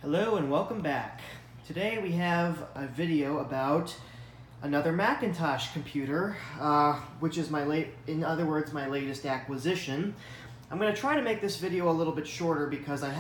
Hello and welcome back. Today we have a video about another Macintosh computer, which is my latest acquisition. I'm going to try to make this video a little bit shorter because I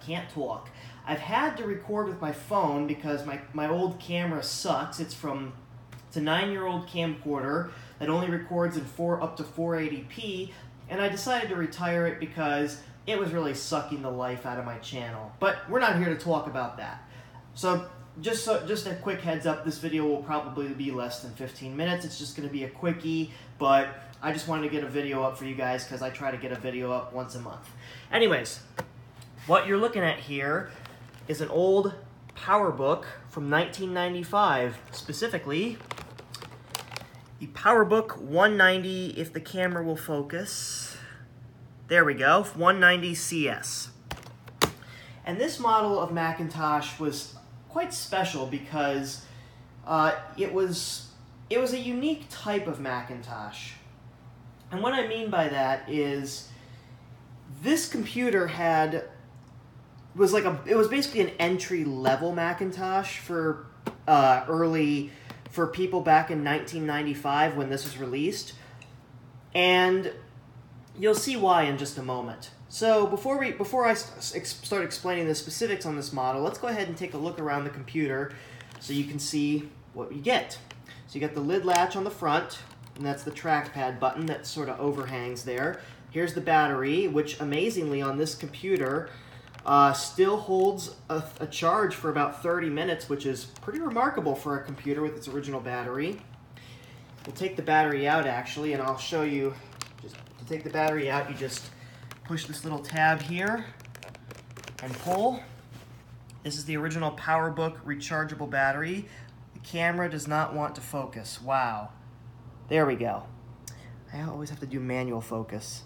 can't talk. I've had to record with my phone because my old camera sucks. It's a 9-year-old camcorder that only records in up to 480p, and I decided to retire it because it was really sucking the life out of my channel. But we're not here to talk about that. So just a quick heads up, this video will probably be less than 15 minutes. It's just going to be a quickie, but I just wanted to get a video up for you guys because I try to get a video up once a month. Anyways, what you're looking at here is an old PowerBook from 1995, specifically the PowerBook 190, if the camera will focus. There we go, 190 CS. And this model of Macintosh was quite special because it was a unique type of Macintosh. And what I mean by that is this computer was basically an entry-level Macintosh for people back in 1995 when this was released. And you'll see why in just a moment. So before I start explaining the specifics on this model, let's go ahead and take a look around the computer so you can see what you get. So you got the lid latch on the front, and that's the trackpad button that sort of overhangs there. Here's the battery, which amazingly on this computer still holds a charge for about 30 minutes, which is pretty remarkable for a computer with its original battery. We'll take the battery out actually, and I'll show you. To take the battery out, you just push this little tab here and pull. This is the original PowerBook rechargeable battery. The camera does not want to focus. Wow. There we go. I always have to do manual focus.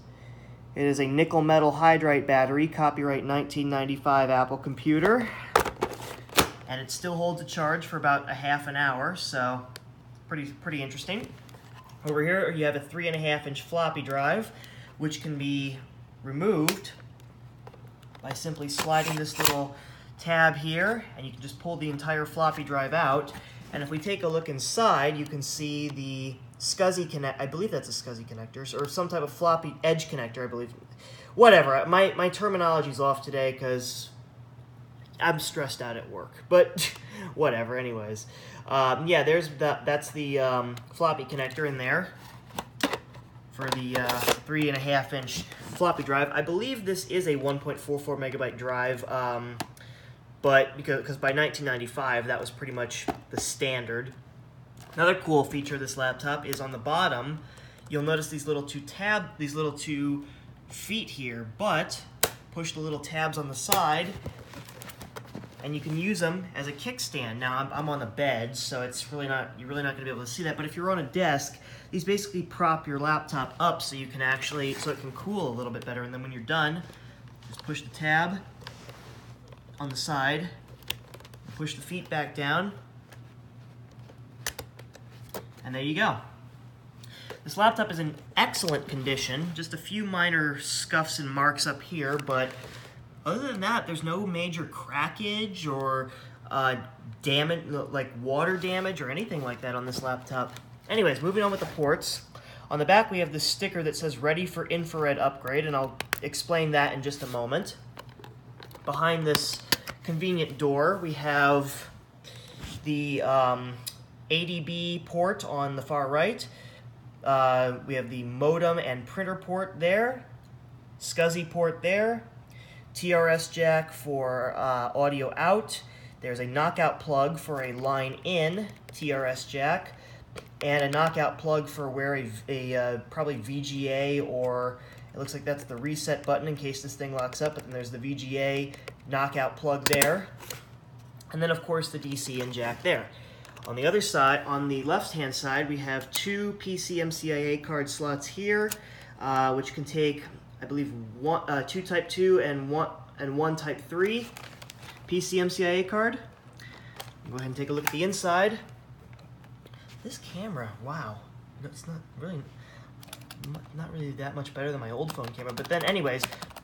It is a nickel metal hydride battery, copyright 1995 Apple computer. And it still holds a charge for about a half an hour, so pretty interesting. Over here you have a 3.5-inch floppy drive, which can be removed by simply sliding this little tab here, and you can just pull the entire floppy drive out. And if we take a look inside, you can see the SCSI connect. I believe that's a SCSI connector, or some type of floppy edge connector, I believe. Whatever. My terminology's off today because I'm stressed out at work, but whatever. Anyways, yeah, that's the floppy connector in there for the 3.5-inch floppy drive. I believe this is a 1.44 megabyte drive, but because by 1995 that was pretty much the standard. Another cool feature of this laptop is on the bottom. You'll notice these little two feet here, but push the little tabs on the side, and you can use them as a kickstand. Now, I'm on the bed, so you're really not going to be able to see that, but if you're on a desk, these basically prop your laptop up so it can cool a little bit better, and then when you're done, just push the tab on the side, push the feet back down, and there you go. This laptop is in excellent condition, just a few minor scuffs and marks up here, but other than that, there's no major crackage or damage, like water damage or anything like that on this laptop. Anyways, moving on with the ports. On the back, we have this sticker that says ready for infrared upgrade, and I'll explain that in just a moment. Behind this convenient door, we have the ADB port on the far right. We have the modem and printer port there, SCSI port there, TRS jack for audio out. There's a knockout plug for a line in TRS jack, and a knockout plug for where a probably VGA, or it looks like that's the reset button in case this thing locks up, but then there's the VGA knockout plug there. And then of course the DC in jack there. On the other side, on the left-hand side, we have two PCMCIA card slots here, which can take, I believe, two Type 2 and one Type 3 PCMCIA card. Go ahead and take a look at the inside. This camera, wow, it's not really that much better than my old phone camera. But then, anyways,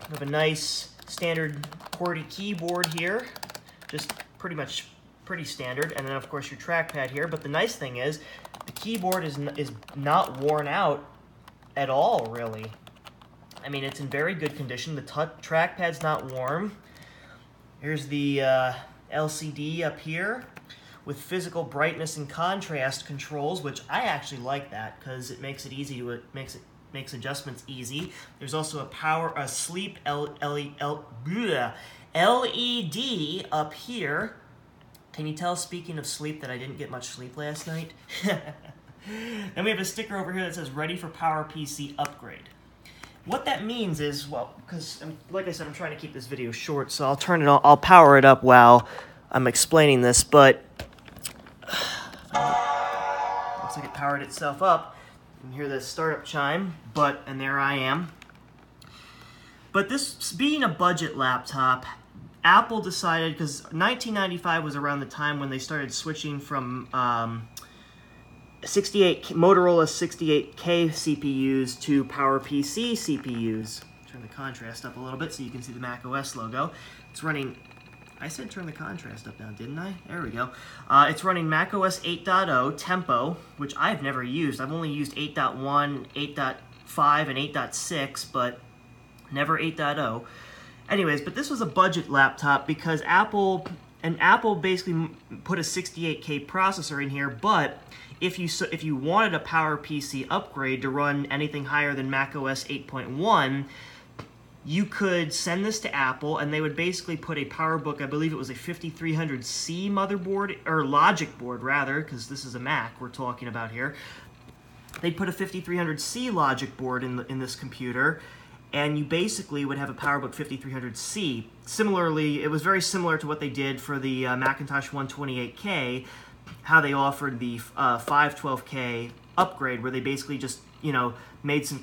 we have a nice standard QWERTY keyboard here, just pretty standard, and then of course your trackpad here. But the nice thing is, the keyboard is not worn out at all, really. I mean, it's in very good condition. The trackpad's not warm. Here's the LCD up here with physical brightness and contrast controls, which I actually like that because it makes it easy to makes adjustments easy. There's also a sleep LED up here. Can you tell, speaking of sleep, that I didn't get much sleep last night? Then we have a sticker over here that says ready for PowerPC upgrade. What that means is, well, because like I said, I'm trying to keep this video short, so I'll power it up while I'm explaining this, but looks like it powered itself up. You can hear the startup chime, and there I am. But this being a budget laptop, Apple decided, because 1995 was around the time when they started switching from Motorola 68K CPUs to PowerPC CPUs. Turn the contrast up a little bit so you can see the macOS logo. It's running, I said turn the contrast up now, didn't I? There we go. It's running macOS 8.0 Tempo, which I've never used. I've only used 8.1, 8.5, and 8.6, but never 8.0. Anyways, but this was a budget laptop because Apple basically put a 68K processor in here, but if you wanted a PowerPC upgrade to run anything higher than macOS 8.1, you could send this to Apple, and they would basically put a PowerBook, I believe it was a 5300C motherboard, or logic board rather, because this is a Mac we're talking about here. They'd put a 5300C logic board in this computer, and you basically would have a PowerBook 5300C. Similarly, it was very similar to what they did for the Macintosh 128K, how they offered the 512K upgrade, where they basically just, made some,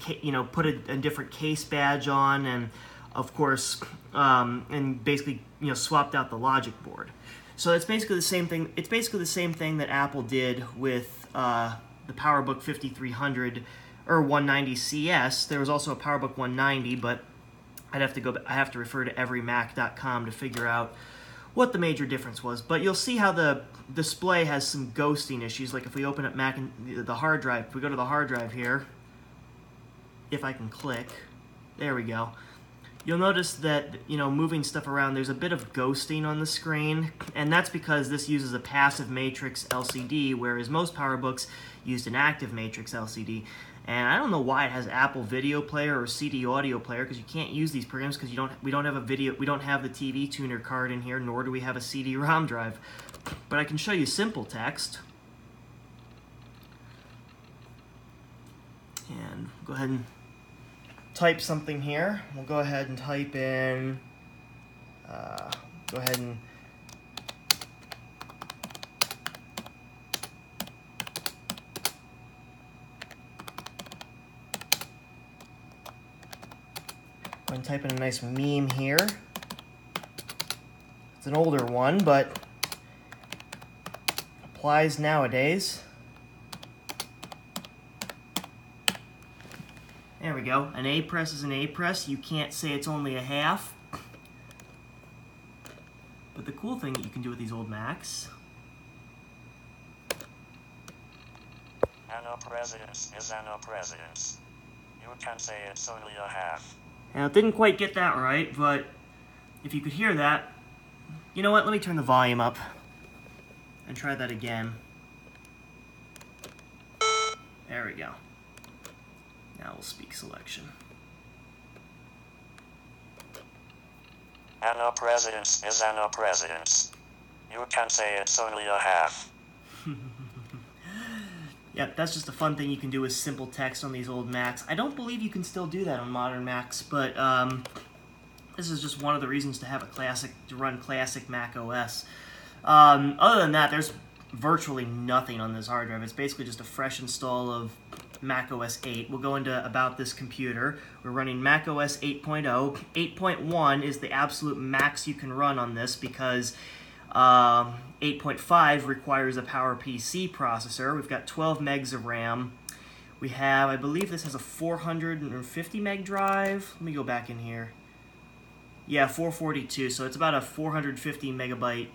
put a different case badge on, and of course, and basically, swapped out the logic board. So it's basically the same thing. It's basically the same thing that Apple did with the PowerBook 5300 or 190 CS. There was also a PowerBook 190, but I have to refer to everymac.com to figure out what the major difference was. But you'll see how the display has some ghosting issues. Like if we open up the hard drive, if we go to the hard drive here, if I can click, there we go. You'll notice that, moving stuff around, there's a bit of ghosting on the screen, and that's because this uses a passive matrix LCD, whereas most PowerBooks used an active matrix LCD. And I don't know why it has Apple Video Player or CD Audio Player, because you can't use these programs because we don't have the TV tuner card in here, nor do we have a CD-ROM drive. But I can show you simple text. And go ahead and type something here. We'll go ahead and type in, go ahead and type in a nice meme here. It's an older one, but applies nowadays. There we go. An A press is an A press. You can't say it's only a half. But the cool thing that you can do with these old Macs. Anno presidents is anno presidents. You can say it's only a half. Now, it didn't quite get that right, but if you could hear that, you know what? Let me turn the volume up and try that again. There we go. Now we'll speak selection. Anno presidents is anno presidents. You can say it's only a half. Yeah, that's just a fun thing you can do with simple text on these old Macs. I don't believe you can still do that on modern Macs, but this is just one of the reasons to have to run classic Mac OS. Other than that, there's virtually nothing on this hard drive. It's basically just a fresh install of Mac OS 8. We'll go into about this computer. We're running Mac OS 8.0. 8.1 is the absolute max you can run on this because 8.5 requires a PowerPC processor. We've got 12 megs of RAM. We have, I believe this has a 450 meg drive. Let me go back in here. Yeah, 442, so it's about a 450 megabyte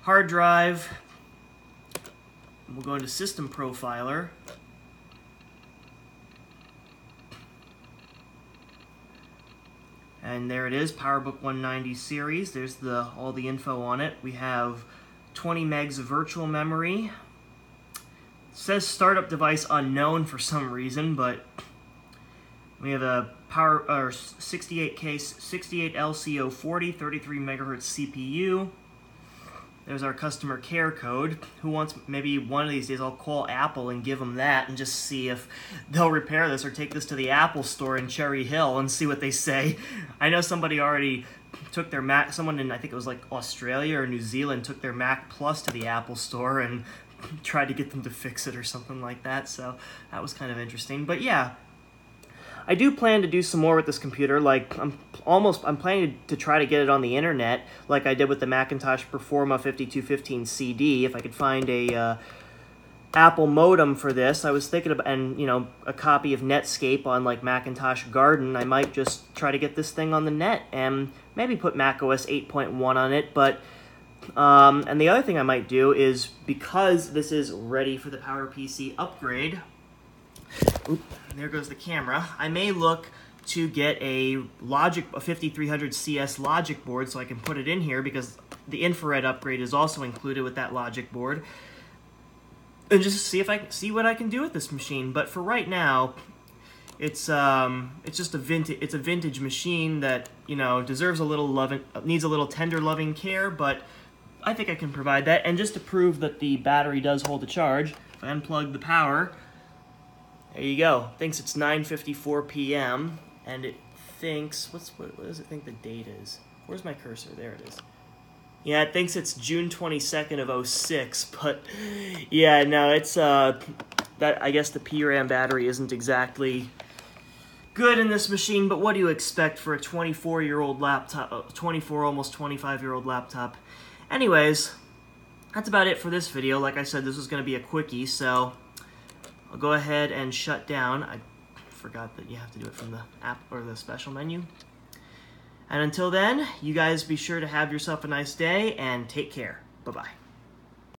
hard drive. We'll go into System Profiler. And there it is, PowerBook 190 series. There's all the info on it. We have 20 megs of virtual memory. It says startup device unknown for some reason, but we have a 68 LCO40, 33 megahertz CPU. There's our customer care code. Who wants, maybe one of these days I'll call Apple and give them that and just see if they'll repair this, or take this to the Apple store in Cherry Hill and see what they say. I know somebody already took their Mac, someone in, I think it was like Australia or New Zealand, took their Mac Plus to the Apple store and tried to get them to fix it or something like that, so that was kind of interesting. But yeah, I do plan to do some more with this computer. Like, I'm planning to try to get it on the internet, like I did with the Macintosh Performa 5215 CD. If I could find a Apple modem for this, I was thinking about, and you know, a copy of Netscape on like Macintosh Garden. I might just try to get this thing on the net and maybe put macOS 8.1 on it. But and the other thing I might do is, because this is ready for the PowerPC upgrade. Oop, there goes the camera. I may look to get a 5300 CS logic board so I can put it in here, because the infrared upgrade is also included with that logic board, and just see if I can see what I can do with this machine. But for right now, it's just a vintage machine that, you know, deserves a little loving, needs a little tender loving care, but I think I can provide that. And just to prove that the battery does hold a charge, if I unplug the power, there you go. It thinks it's 9:54 p.m. and it thinks, what does it think the date is? Where's my cursor? There it is. Yeah, it thinks it's June 22nd of 06, but yeah, no, it's that, I guess the PRAM battery isn't exactly good in this machine, but what do you expect for a 24-year-old laptop, 24, almost 25-year-old laptop? Anyways, that's about it for this video. Like I said, this was going to be a quickie, so I'll go ahead and shut down. I forgot that you have to do it from the app or the special menu. And until then, you guys be sure to have yourself a nice day and take care. Bye-bye.